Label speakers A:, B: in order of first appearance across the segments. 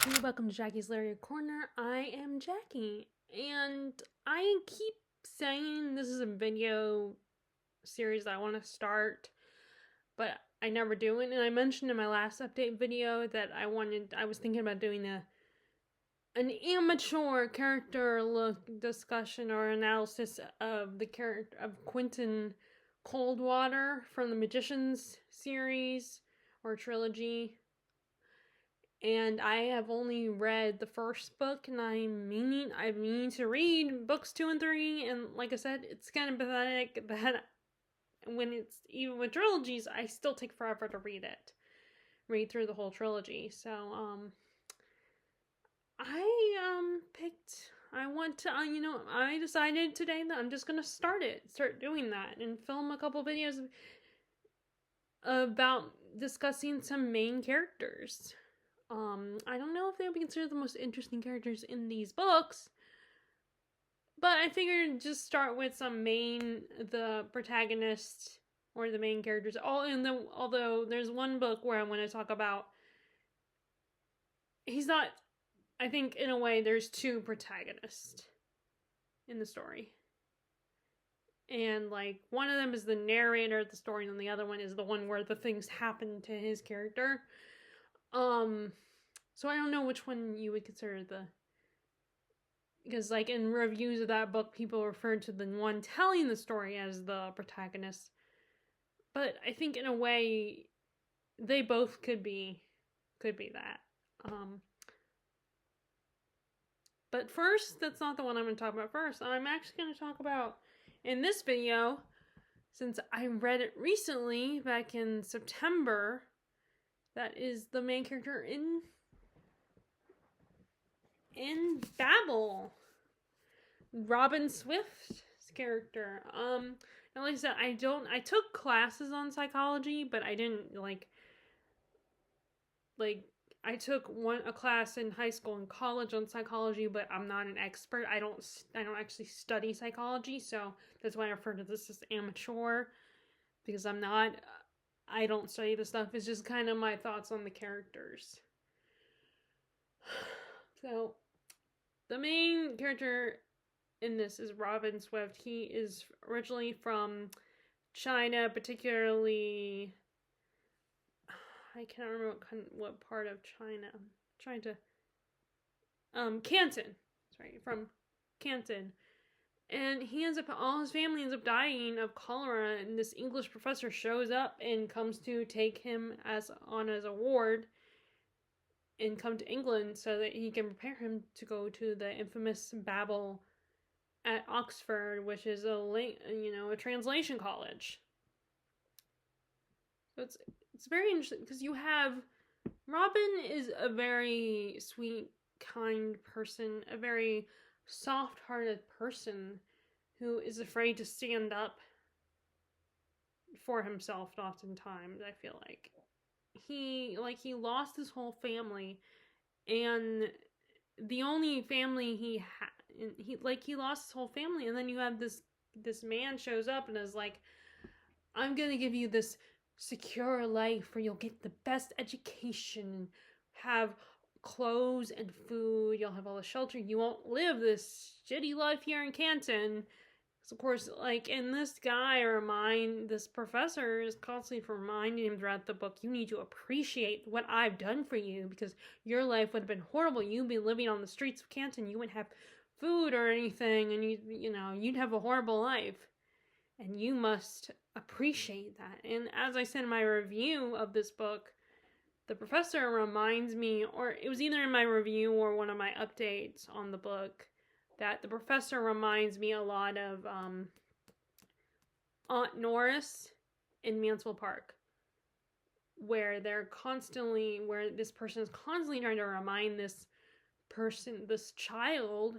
A: Hey, welcome to Jackie's Larry Corner. I am Jackie, and I keep saying this is a video series that I want to start, but I never do it. And I mentioned in my last update video that I was thinking about doing an amateur character look discussion or analysis of the character of Quentin Coldwater from the Magicians series or trilogy. And I have only read the first book, and I'm meaning to read books 2 and 3. And like I said, it's kind of pathetic that when it's even with trilogies, I still take forever to read through the whole trilogy. So I decided today that I'm just gonna start doing that, and film a couple videos about discussing some main characters. I don't know if they would be considered the most interesting characters in these books, but I figured just start with the protagonist or the main characters. Although there's one book where I want to talk about, he's not, I think in a way there's two protagonists in the story. And like one of them is the narrator of the story, and the other one is the one where the things happen to his character. So I don't know which one you would consider because like in reviews of that book, people referred to the one telling the story as the protagonist. But I think in a way, they both could be that. But first, that's not the one I'm going to talk about first. I'm actually going to talk about in this video, since I read it recently back in September. That is the main character in Babel, Robin Swift's character. And like I said, I took classes on psychology, but I didn't like I took a class in high school and college on psychology, but I'm not an expert. I don't actually study psychology, so that's why I refer to this as amateur, because I don't study the stuff. It's just kind of my thoughts on the characters. So, the main character in this is Robin Swift. He is originally from China, particularly, I can't remember what part of China. I'm trying to Canton. Sorry, from Canton. And all his family ends up dying of cholera, and this English professor shows up and comes to take him as a ward and come to England so that he can prepare him to go to the infamous Babel at Oxford, which is a translation college. So it's very interesting because you have Robin is a very sweet, kind person, a very soft-hearted person who is afraid to stand up for himself oftentimes. I feel like he lost his whole family, and the only family he had, he lost his whole family, and then you have this man shows up and is like, I'm gonna give you this secure life where you'll get the best education, have clothes and food, you'll have all the shelter, you won't live this shitty life here in Canton. So of course, and this professor is constantly reminding him throughout the book, you need to appreciate what I've done for you, because your life would have been horrible. You'd be living on the streets of Canton, you wouldn't have food or anything, and you'd have a horrible life. And you must appreciate that. And as I said in my review of this book, the professor reminds me, or it was either in my review or one of my updates on the book, that the professor reminds me a lot of Aunt Norris in Mansfield Park, where this person is constantly trying to remind this child,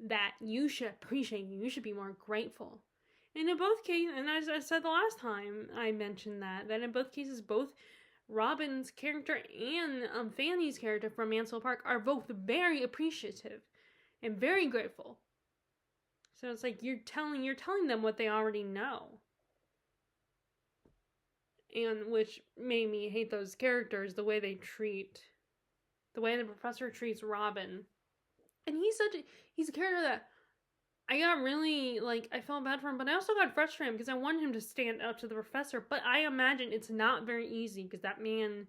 A: that you should appreciate, you should be more grateful. And in both cases, and as I said the last time I mentioned that in both cases, both Robin's character and Fanny's character from Mansfield Park are both very appreciative and very grateful. So it's like you're telling them what they already know. And which made me hate those characters, the way they treat the way the professor treats Robin. And he's a character that I got really, like, I felt bad for him, but I also got frustrated because I wanted him to stand up to the professor. But I imagine it's not very easy because that man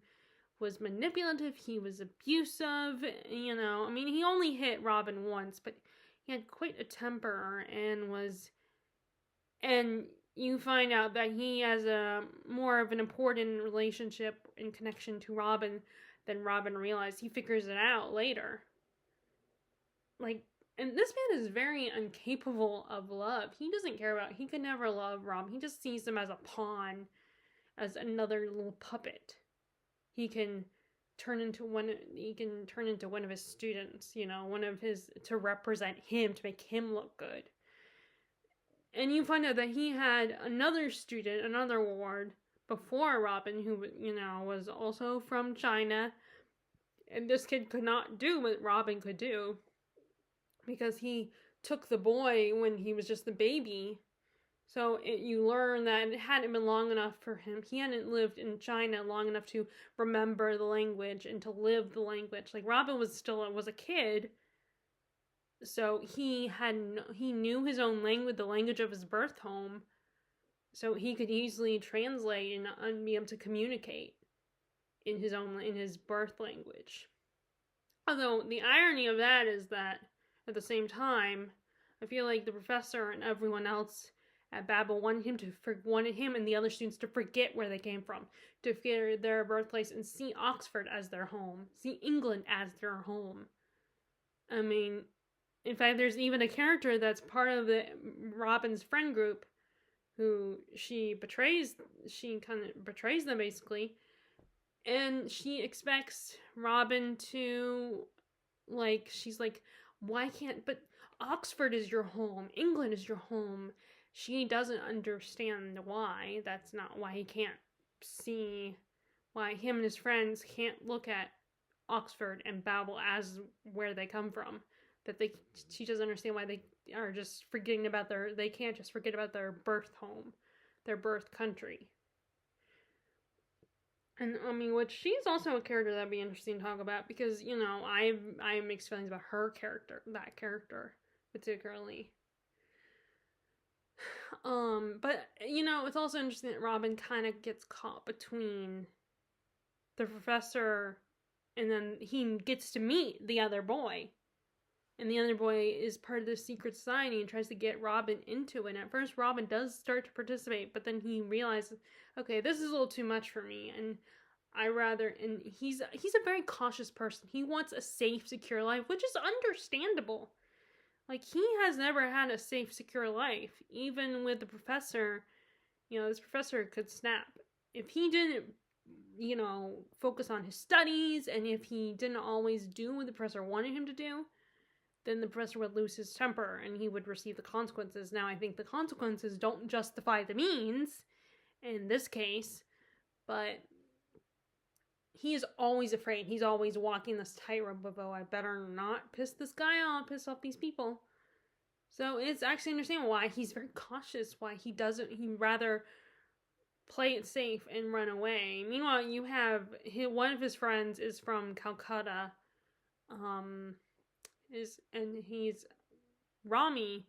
A: was manipulative, he was abusive, you know. I mean, he only hit Robin once, but he had quite a temper and you find out that he has a more of an important relationship and connection to Robin than Robin realized. He figures it out later. Like, and this man is very incapable of love. He doesn't care about, he could never love Robin. He just sees him as a pawn, as another little puppet. He can turn into one of his students, you know, one of his, to represent him, to make him look good. And you find out that he had another student, another ward before Robin, who, you know, was also from China. And this kid could not do what Robin could do because he took the boy when he was just a baby. So you learn that it hadn't been long enough for him. He hadn't lived in China long enough to remember the language and to live the language. Like, Robin was a kid, so he knew his own language, the language of his birth home, so he could easily translate and be able to communicate in his birth language. Although the irony of that is that at the same time, I feel like the professor and everyone else at Babel wanted him and the other students to forget where they came from, to forget their birthplace and see Oxford as their home, see England as their home. I mean, in fact, there's even a character that's part of Robin's friend group who she kind of betrays them basically, and she expects Robin to, like, she's like, why can't, but Oxford is your home, England is your home. She doesn't understand why. That's not why he can't see, why him and his friends can't look at Oxford and Babel as where they come from. She doesn't understand why they are just forgetting about they can't just forget about their birth home, their birth country. And I mean, which she's also a character that'd be interesting to talk about because, you know, I have mixed feelings about that character particularly. But, you know, it's also interesting that Robin kind of gets caught between the professor and then he gets to meet the other boy. And the other boy is part of the secret society and tries to get Robin into it. And at first, Robin does start to participate, but then he realizes, okay, this is a little too much for me. And and he's a very cautious person. He wants a safe, secure life, which is understandable. Like, he has never had a safe, secure life. Even with the professor, you know, this professor could snap. If he didn't, you know, focus on his studies, and if he didn't always do what the professor wanted him to do, then the professor would lose his temper, and he would receive the consequences. Now, I think the consequences don't justify the means, in this case, but he is always afraid. He's always walking this tightrope of, oh, I better not piss this guy off, piss off these people. So it's actually understandable why he's very cautious, why he'd rather play it safe and run away. Meanwhile, you have one of his friends is from Calcutta, he's Rami,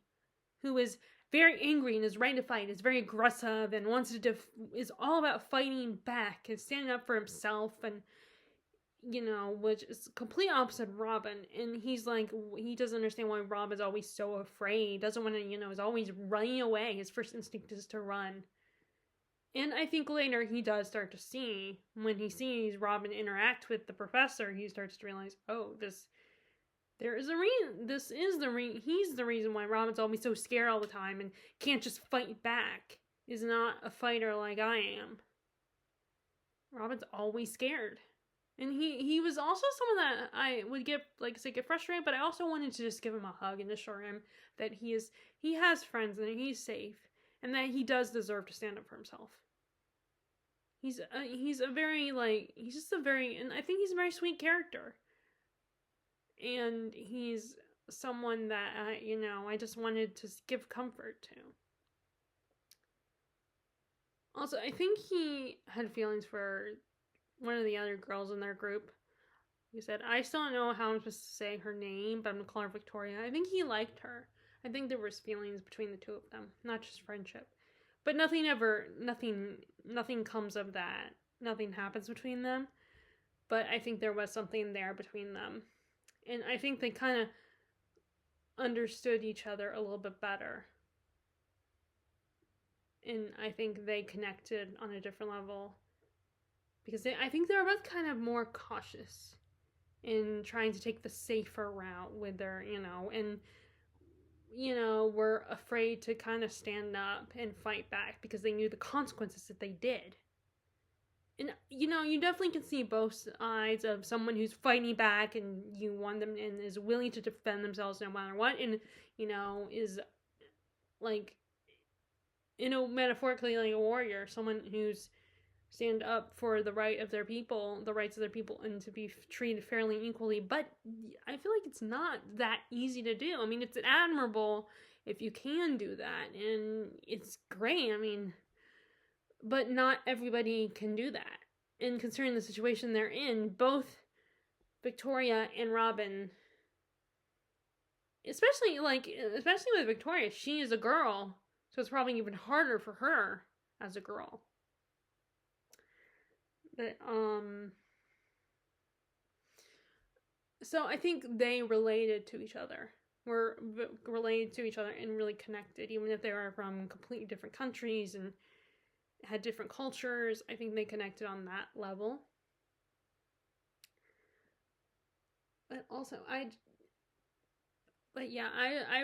A: who is very angry and is ready to fight, is very aggressive and wants to is all about fighting back and standing up for himself, and, you know, which is complete opposite of Robin. And he's like, he doesn't understand why Robin's always so afraid, doesn't want to, you know, is always running away. His first instinct is to run. And I think later he does start to see, when he sees Robin interact with the professor, he starts to realize, oh, there is a reason. He's the reason why Robin's always so scared all the time and can't just fight back. Is not a fighter like I am. Robin's always scared. And he was also someone that I would get frustrated, but I also wanted to just give him a hug and assure him that he has friends and he's safe and that he does deserve to stand up for himself. And I think he's a very sweet character. And he's someone that, I just wanted to give comfort to. Also, I think he had feelings for one of the other girls in their group, He said, I still don't know how I'm supposed to say her name, but I'm going to call her Victoria. I think he liked her. I think there was feelings between the two of them, not just friendship. But nothing comes of that. Nothing happens between them. But I think there was something there between them. And I think they kind of understood each other a little bit better. And I think they connected on a different level. Because I think they were both kind of more cautious in trying to take the safer route with their, and, were afraid to kind of stand up and fight back because they knew the consequences that they did. And, you definitely can see both sides of someone who's fighting back and you want them and is willing to defend themselves no matter what. And, is like, metaphorically like a warrior, someone who's stand up for the rights of their people, and to be treated fairly and equally. But I feel like it's not that easy to do. I mean, it's admirable if you can do that, and it's great. I mean, but not everybody can do that. And considering the situation they're in, both Victoria and Robin, especially with Victoria, she is a girl, so it's probably even harder for her as a girl. But, so I think they related to each other. Were related to each other and really connected, even if they were from completely different countries and had different cultures. I think they connected on that level. But also, I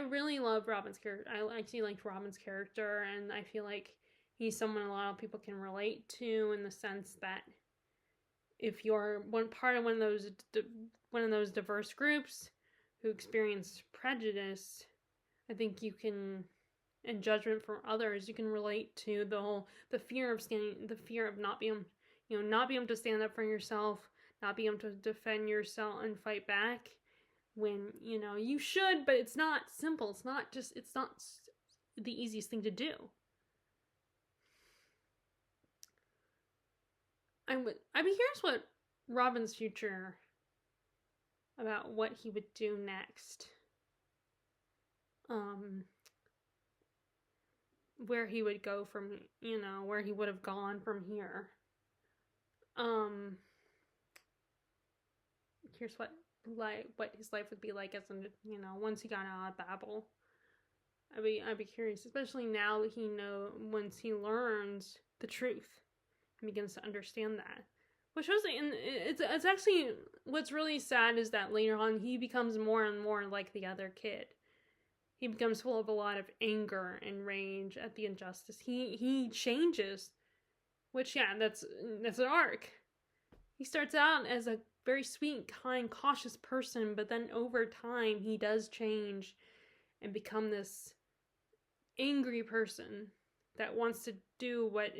A: really love Robin's character. I actually liked Robin's character, and I feel like he's someone a lot of people can relate to, in the sense that if you're one of those diverse groups who experience prejudice, I think you can, and judgment from others, you can relate to the fear of not being able to stand up for yourself, not being able to defend yourself and fight back when, you should, but it's not simple. It's not the easiest thing to do. I'd be curious what Robin's future, about what he would do next. Where he would go from, where he would have gone from here. Here's what his life would be like as once he got out of Babel. I'd be curious, especially now that once he learns the truth and begins to understand that. Which shows, and it's actually, what's really sad is that later on he becomes more and more like the other kid. He becomes full of a lot of anger and rage at the injustice. He changes, which, that's an arc. He starts out as a very sweet, kind, cautious person, but then over time he does change and become this angry person that wants to do what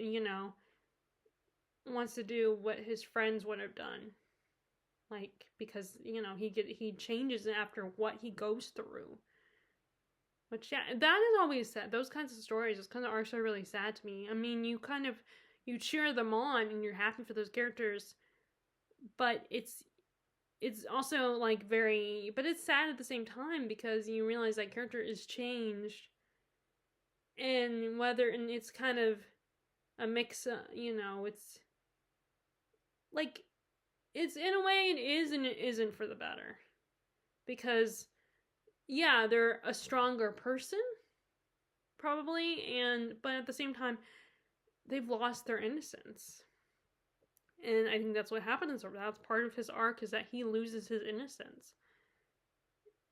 A: his friends would have done, because he changes after what he goes through. Which, that is always sad. Those kinds of stories, those kind of arcs are really sad to me. I mean, you cheer them on and you're happy for those characters, but it's also but it's sad at the same time, because you realize that character is changed, and it's kind of a mix. It's in a way it is and it isn't for the better, because they're a stronger person probably, but at the same time they've lost their innocence. And I think that's what happens. That's part of his arc, is that he loses his innocence.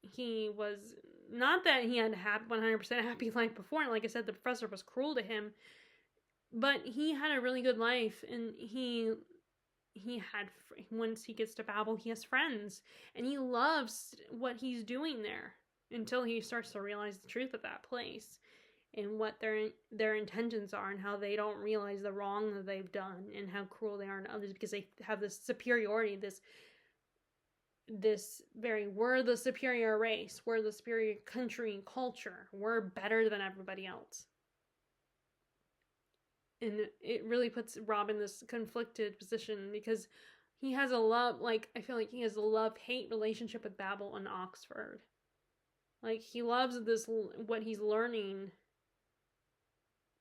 A: He was, not that he had 100% happy life before. Like I said, the professor was cruel to him, but he had a really good life, and once he gets to Babel, he has friends, and he loves what he's doing there, until he starts to realize the truth of that place, and what their intentions are, and how they don't realize the wrong that they've done, and how cruel they are to others, because they have this superiority, we're the superior race, we're the superior country and culture, we're better than everybody else. And it really puts Rob in this conflicted position, because he has a love, like, I feel like he has a love-hate relationship with Babel and Oxford. Like, he loves what he's learning,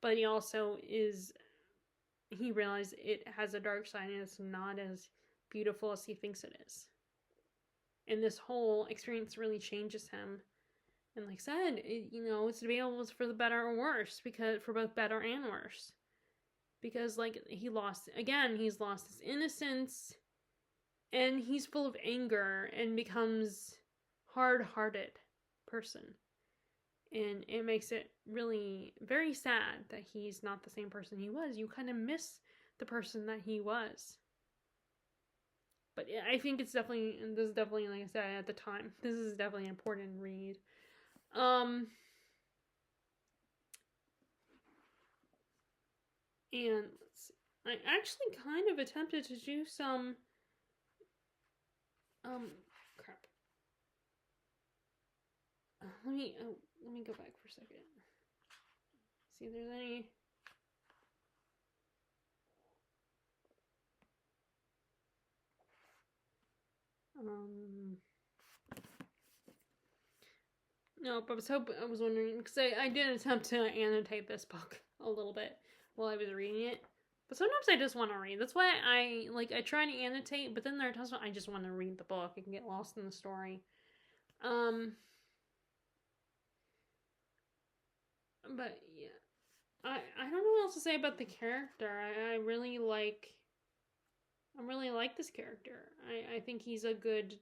A: but he also he realizes it has a dark side and it's not as beautiful as he thinks it is. And this whole experience really changes him. And like I said, it's debatable for the better or worse, because for both better and worse. Because, like, he's lost his innocence, and he's full of anger and becomes hard-hearted person. And it makes it really very sad that he's not the same person he was. You kind of miss the person that he was. But I think this is definitely, like I said at the time, this is definitely an important read. And let's see. I actually kind of attempted to do some crap. Let me go back for a second. See if there's any. No, but I was wondering, because I did attempt to annotate this book a little bit while I was reading it. But sometimes I just want to read. That's why I try to annotate, but then there are times when I just want to read the book and get lost in the story. But yeah, I don't know what else to say about the character. I really like this character. I think he's a good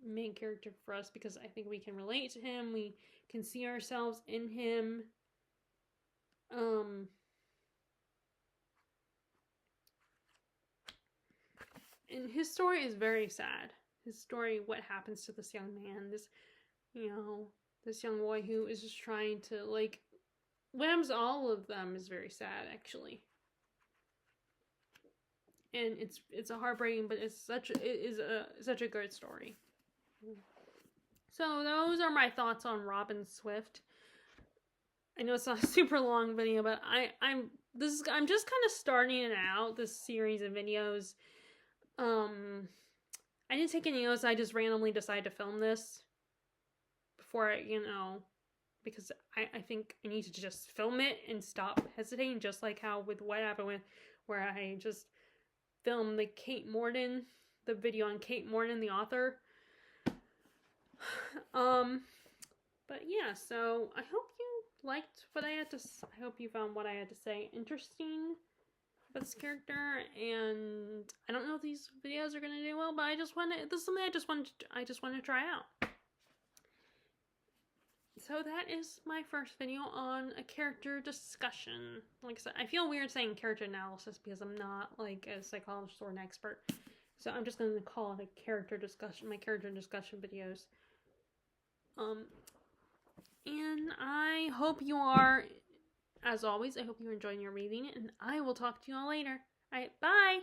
A: main character for us because I think we can relate to him. We can see ourselves in him. And his story is very sad. His story, what happens to this young man, this young boy who is just trying to, like, what happens to all of them is very sad, actually. And it's a heartbreaking, but it is such a good story. So those are my thoughts on Robin Swift. I know it's not a super long video, but I'm just kind of starting it out, this series of videos. I didn't take any notes. I just randomly decided to film this before because I think I need to just film it and stop hesitating, just like how with what happened with where I just filmed the video on Kate Morton, the author. But yeah, so I hope you liked what I had to say. I hope you found what I had to say interesting about this character, and I don't know if these videos are gonna do well, but this is something I just wanted to try out. So that is my first video on a character discussion. Like I said, I feel weird saying character analysis because I'm not like a psychologist or an expert. So I'm just going to call it a character discussion, my character discussion videos. And I hope you are, as always, I hope you're enjoying your reading, and I will talk to you all later. Alright, bye!